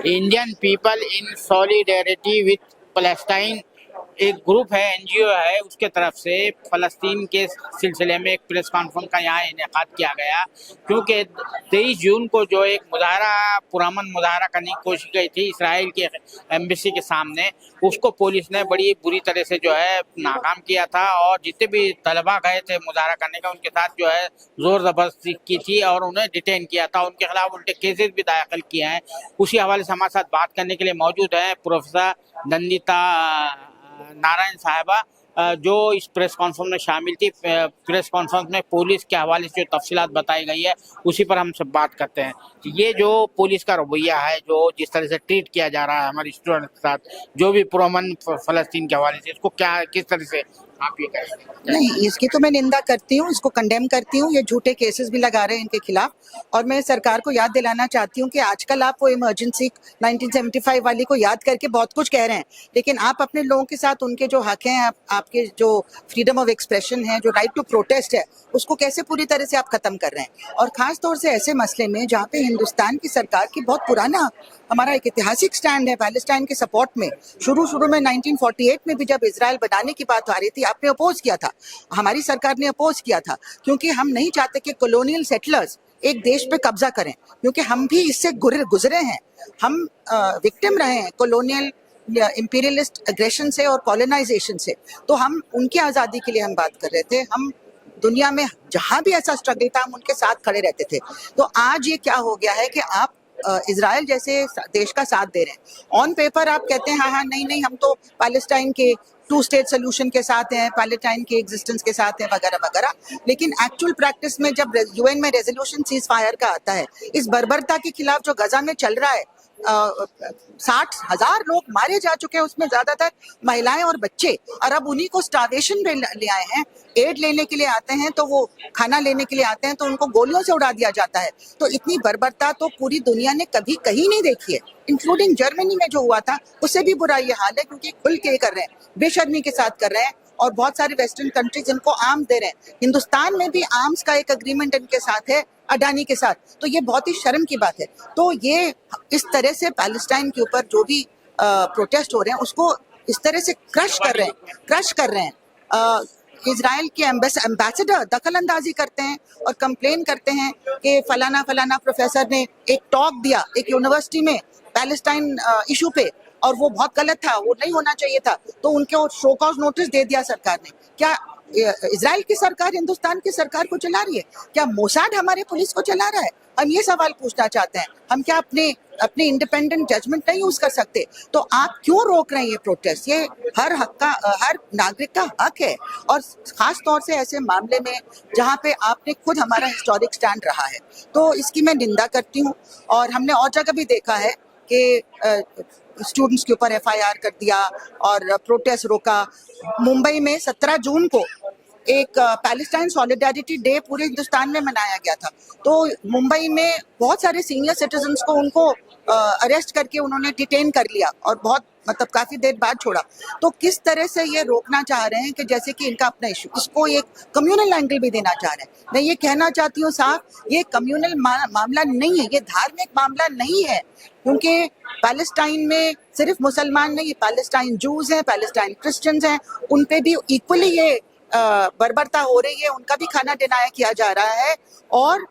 Indian people in solidarity with Palestine एक group है, NGO है, उसके तरफ से फलस्तीन के सिलसिले में एक प्रेस कॉन्फ्रेंस का यहाँ इनेकाद किया गया, क्योंकि 23 जून को जो एक पुरअमन मुजाहरा करने की कोशिश की थी इसराइल के एम्बेसी के सामने, उसको पुलिस ने बड़ी बुरी तरह से जो है नाकाम किया था। और जितने भी तलबा गए थे मुजाहरा करने का, उनके साथ जो है जोर जबरदस्ती की थी और उन्हें डिटेन किया था। उनके खिलाफ उल्टे केसेस भी दाखिल किए हैं। उसी हवाले से हमारे साथ बात करने के लिए मौजूद है प्रोफेसर नंदिता नारायण साहिबा, जो इस प्रेस कॉन्फ्रेंस में शामिल थी। प्रेस कॉन्फ्रेंस में पुलिस के हवाले से जो तफसीलात बताई गई है उसी पर हम सब बात करते हैं। ये जो पुलिस का रवैया है, जो जिस तरह से ट्रीट किया जा रहा है हमारे स्टूडेंट के साथ, जो भी पुरअमन फलस्तीन के हवाले से, इसको क्या किस तरह से आप ये कहें? नहीं, इसकी तो मैं निंदा करती हूँ, इसको कंडेम करती हूँ। ये झूठे केसेस भी लगा रहे हैं इनके खिलाफ। और मैं सरकार को याद दिलाना चाहती हूँ कि आजकल आप वो इमरजेंसी 1975 वाली को याद करके बहुत कुछ कह रहे हैं, लेकिन आप अपने लोगों के साथ उनके जो हक हैं, आपके जो फ्रीडम ऑफ एक्सप्रेशन है, जो राइट टू प्रोटेस्ट है, उसको कैसे पूरी तरह से आप खत्म कर रहे हैं। और खास तौर से ऐसे मसले में जहाँ पे हिंदुस्तान की सरकार की बहुत पुराना हमारा एक ऐतिहासिक स्टैंड है पैलेस्टाइन के सपोर्ट में। शुरू में 1948 में भी जब इजराइल बनाने की बात आ रही थी, आपने अपोज किया था, हमारी सरकार ने अपोज किया था, क्योंकि हम नहीं चाहते कि कॉलोनियल सेटलर्स एक देश पे कब्जा करें, क्योंकि हम भी इससे गुजरे हैं। हम विक्टिम रहे हैं कॉलोनियल इंपीरियलिस्ट एग्रेशन से और कॉलोनाइजेशन से। तो हम उनकी आज़ादी के लिए हम बात कर रहे थे। हम दुनिया में जहां भी ऐसा स्ट्रगल था, हम उनके साथ खड़े रहते थे। तो आज ये क्या हो गया है कि आप इजराइल जैसे देश का साथ दे रहे हैं। ऑन पेपर आप कहते हैं हाँ नहीं, हम तो पैलेस्टाइन के 2 स्टेट सोल्यूशन के साथ हैं, पैलेस्टाइन के एग्जिस्टेंस के साथ हैं, वगैरह वगैरह। लेकिन एक्चुअल प्रैक्टिस में जब यूएन में रेजोल्यूशन सीज फायर का आता है, इस बर्बरता के खिलाफ जो गजा में चल रहा है, 60,000 लोग मारे जा चुके हैं, उसमें ज्यादातर महिलाएं और बच्चे। और अब उन्हीं को स्टार्वेशन पे ले आए हैं। एड लेने के लिए आते हैं तो वो खाना लेने के लिए आते हैं तो उनको गोलियों से उड़ा दिया जाता है। तो इतनी बर्बरता तो पूरी दुनिया ने कभी कहीं नहीं देखी है, इंक्लूडिंग जर्मनी में जो हुआ था, उससे भी बुरा ये हाल है, क्योंकि खुल के कर रहे हैं, बेशर्मी के साथ कर रहे हैं। और बहुत सारे वेस्टर्न कंट्रीज इनको आर्म्स दे रहे हैं। हिंदुस्तान में भी आर्म्स का एक एग्रीमेंट इनके साथ है, अडानी के साथ। तो ये बहुत ही शर्म की बात है। तो ये इस तरह से पैलेस्टाइन के ऊपर जो भी प्रोटेस्ट हो रहे हैं, उसको इस तरह से क्रश कर रहे हैं। इजराइल के एम्बेसडर दखल अंदाजी करते हैं और कंप्लेन करते हैं कि फलाना प्रोफेसर ने एक टॉक दिया एक यूनिवर्सिटी में पैलेस्टाइन इशू पे, और वो बहुत गलत था, वो नहीं होना चाहिए था। तो उनको शो कॉज नोटिस दे दिया सरकार ने। क्या इजराइल की सरकार हिंदुस्तान की सरकार को चला रही है? क्या मोसाद हमारे पुलिस को चला रहा है? हम ये सवाल पूछना चाहते हैं। हम क्या अपने इंडिपेंडेंट जजमेंट नहीं यूज कर सकते? तो आप क्यों रोक रहे हैं ये प्रोटेस्ट? ये हर नागरिक का हक है, और खास तौर से ऐसे मामले में जहाँ पे आपने खुद हमारा हिस्टोरिक स्टैंड रहा है। तो इसकी मैं निंदा करती हूँ। और हमने और जगह भी देखा है कि स्टूडेंट्स के ऊपर एफआईआर कर दिया और प्रोटेस्ट रोका। मुंबई में 17 जून को एक पैलेस्टाइन सॉलिडारिटी डे पूरे हिंदुस्तान में मनाया गया था। तो मुंबई में बहुत सारे सीनियर सिटीजन्स को उनको अरेस्ट करके उन्होंने डिटेन कर लिया और बहुत काफी देर बाद छोड़ा। तो किस तरह से ये रोकना चाह रहे हैं कि जैसे कि इनका अपना इशू, इसको एक कम्युनल एंगल भी देना चाह रहे हैं। मैं ये कहना चाहती हूँ साहब, ये कम्युनल मामला नहीं है, ये धार्मिक मामला नहीं है। क्योंकि पैलेस्टाइन में सिर्फ मुसलमान नहीं, पैलेस्टाइन जूज हैं, पैलेस्टाइन क्रिश्चियंस हैं, उन पे भी इक्वली ये बर्बरता हो रही है, उनका भी खाना डिनाया किया जा रहा है। और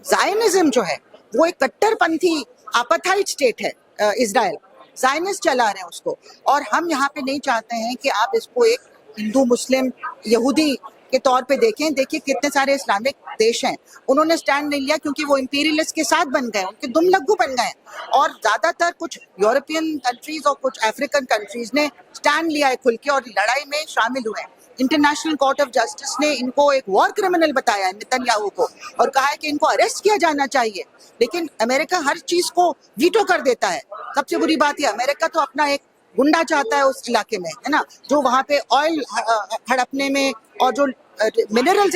ज़ायनिज्म जो है वो एक कट्टरपंथी आपाथाइड स्टेट है, इजराइल ज़ायनिस्ट चला रहे हैं उसको। और हम यहाँ पे नहीं चाहते हैं कि आप इसको एक हिंदू मुस्लिम यहूदी के तौर पे देखें। देखिए कितने सारे इस्लामिक देश हैं, उन्होंने स्टैंड नहीं लिया क्योंकि वो इंपीरियलिस्ट के साथ बन गए, उनके दुम लग्गू बन गए। और ज्यादातर कुछ यूरोपियन कंट्रीज और कुछ अफ्रीकन कंट्रीज ने स्टैंड लिया है खुल के और लड़ाई में शामिल हुए हैं। इंटरनेशनल कोर्ट ऑफ जस्टिस ने इनको एक वॉर क्रिमिनल बताया है, नेतन्याहू को, और कहा है कि इनको अरेस्ट किया जाना चाहिए। लेकिन अमेरिका हर चीज को वीटो कर देता है। सबसे बुरी बात यह, अमेरिका तो अपना एक गुंडा चाहता है उस इलाके में, है ना, जो वहाँ पे ऑयल हड़पने में और जो मिनरल्स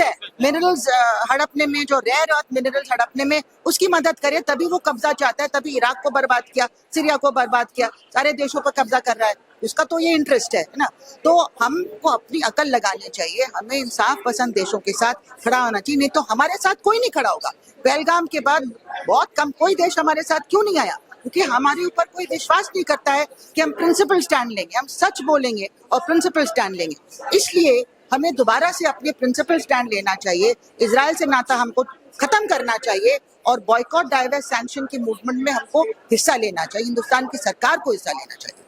हड़पने में, जो रेयर अर्थ मिनरल्स हड़पने में उसकी मदद करे, तभी वो कब्जा चाहता है। तभी इराक को बर्बाद किया, सीरिया को बर्बाद किया, सारे देशों पर कब्जा कर रहा है। उसका तो ये इंटरेस्ट है ना। तो हमको अपनी अकल लगानी चाहिए, हमें इंसाफ पसंद देशों के साथ खड़ा होना चाहिए, नहीं तो हमारे साथ कोई नहीं खड़ा होगा। पहलगाम के बाद बहुत कम, कोई देश हमारे साथ क्यों नहीं आया? क्योंकि हमारे ऊपर कोई विश्वास नहीं करता है कि हम प्रिंसिपल स्टैंड लेंगे, हम सच बोलेंगे और प्रिंसिपल स्टैंड लेंगे। इसलिए हमें दोबारा से अपने प्रिंसिपल स्टैंड लेना चाहिए, इजराइल से नाता हमको खत्म करना चाहिए और बॉयकॉट, डाइवर्स, सैंक्शन की मूवमेंट में हमको हिस्सा लेना चाहिए, हिंदुस्तान की सरकार को हिस्सा लेना चाहिए।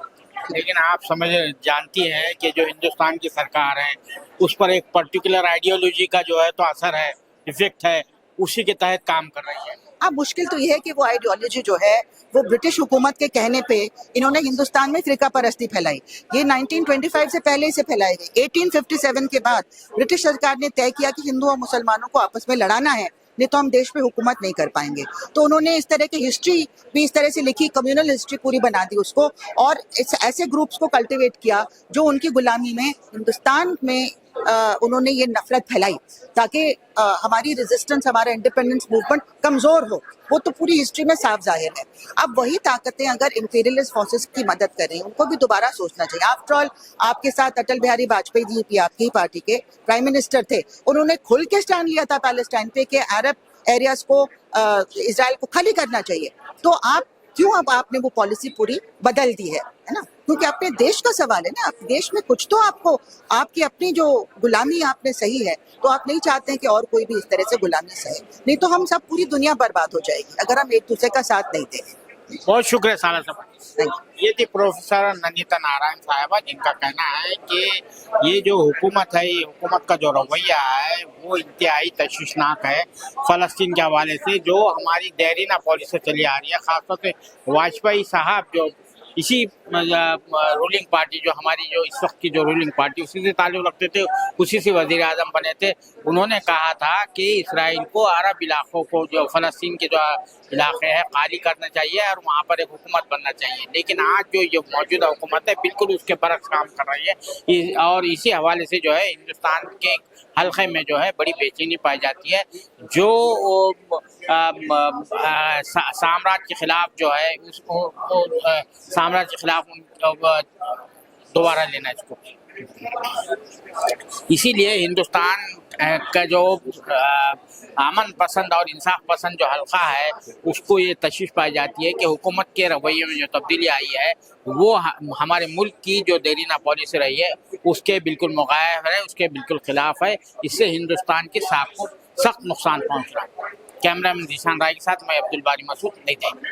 लेकिन आप जानती हैं कि जो हिंदुस्तान की सरकार है उस पर एक पर्टिकुलर आइडियोलॉजी का जो है तो असर है, इफेक्ट है, उसी के तहत काम कर रही है। अब मुश्किल तो यह है कि वो आइडियोलॉजी जो है वो ब्रिटिश हुकूमत के कहने पे इन्होंने हिंदुस्तान में फिरका परस्ती फैलाई। ये 1925 से पहले से फैलाई गई। 1857 के बाद ब्रिटिश सरकार ने तय किया कि हिंदू और मुसलमानों को आपस में लड़ाना है, नहीं तो हम देश पे हुकूमत नहीं कर पाएंगे। तो उन्होंने इस तरह की हिस्ट्री भी इस तरह से लिखी, कम्युनल हिस्ट्री पूरी बना दी उसको, और ऐसे ग्रुप्स को कल्टिवेट किया जो उनकी गुलामी में हिंदुस्तान में उन्होंने ये नफरत फैलाई ताकि हमारी रेजिस्टेंस, हमारा इंडिपेंडेंस मूवमेंट कमजोर हो। वो तो पूरी हिस्ट्री में साफ जाहिर है। अब वही ताकतें अगर इंपीरियलिस्ट फोर्सेस की मदद करें, उनको भी दोबारा सोचना चाहिए। आफ्टर ऑल आपके साथ अटल बिहारी वाजपेयी जी भी आपकी पार्टी के प्राइम मिनिस्टर थे, उन्होंने खुल के स्टैंड लिया था पैलेस्टाइन पे कि अरब एरियाज को, इजराइल को खाली करना चाहिए। तो आप क्यों अब आपने वो पॉलिसी पूरी बदल दी है ना? क्योंकि अपने देश का सवाल है ना, आप देश में कुछ तो आपको, आपकी अपनी जो गुलामी आपने सही है, तो आप नहीं चाहते हैं कि और कोई भी इस तरह से गुलामी सहे, नहीं तो हम सब पूरी दुनिया बर्बाद हो जाएगी अगर हम एक दूसरे का साथ नहीं दें। बहुत शुक्रिया साला साहब। Thank you. ये थी प्रोफेसर नंदिता नारायण साहिबा, जिनका कहना है कि ये जो हुकूमत है, ये हुकूमत का जो रवैया है वो इंतहाई तशवीशनाक है फ़लस्तीन के हवाले से, जो हमारी देरीना पॉलिसी चली आ रही है। ख़ासतौर से वाजपेयी साहब जो इसी रूलिंग पार्टी, जो हमारी जो इस वक्त की जो रूलिंग पार्टी, उसी से ताल्लुक़ रखते थे, उसी से वज़ीर आज़म बने थे। उन्होंने कहा था कि इसराइल को अरब इलाकों को, जो फ़लस्तीन के जो इलाके हैं, खाली करना चाहिए और वहाँ पर एक हुकूमत बनना चाहिए। लेकिन आज जो ये मौजूदा हुकूमत है बिल्कुल उसके बरक्स काम कर रही है, और इसी हवाले से जो है हिंदुस्तान के हल्के में जो है बड़ी बेचैनी पाई जाती है। जो साम्राज्य के खिलाफ जो है उसको साम्राज्य के खिलाफ दोबारा लेना इसको। इसीलिए हिंदुस्तान का जो अमन पसंद और इंसाफ पसंद जो हल्का है, उसको ये तशवीश पाई जाती है कि हुकूमत के रवैये में जो तब्दीली आई है वो हमारे मुल्क की जो देरीना पॉलिसी रही है उसके बिल्कुल मुग़ायर है, उसके बिल्कुल खिलाफ है। इससे हिंदुस्तान की साख को सख्त नुकसान पहुँच रहा है। कैमरा मैन जीशान राय के साथ मैं अब्दुल बारी मसूद, नई दिल्ली।